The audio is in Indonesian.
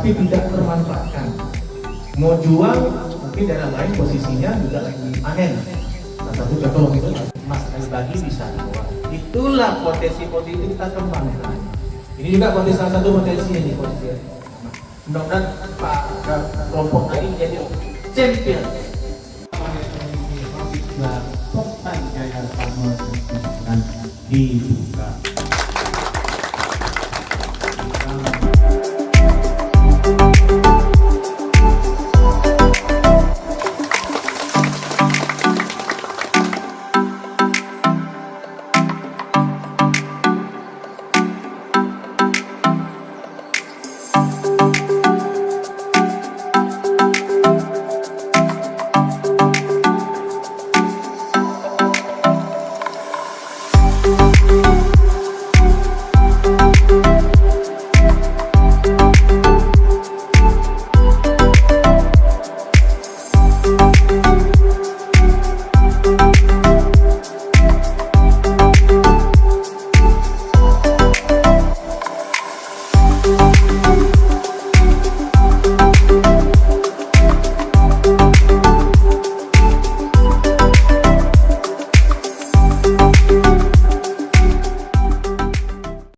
tapi tidak termanfaatkan. Mau jual, mungkin daerah lain posisinya juga lagi panen. Salah satu contoh waktu itu Mas bagi bisa dibawa. Itulah potensi-potensi kita kembangkan. Ini juga potensi, salah satu potensi ini potensi. Mudah-mudahan Pak kelompok ini jadi champion. Kota Jaya Pamor dibuka.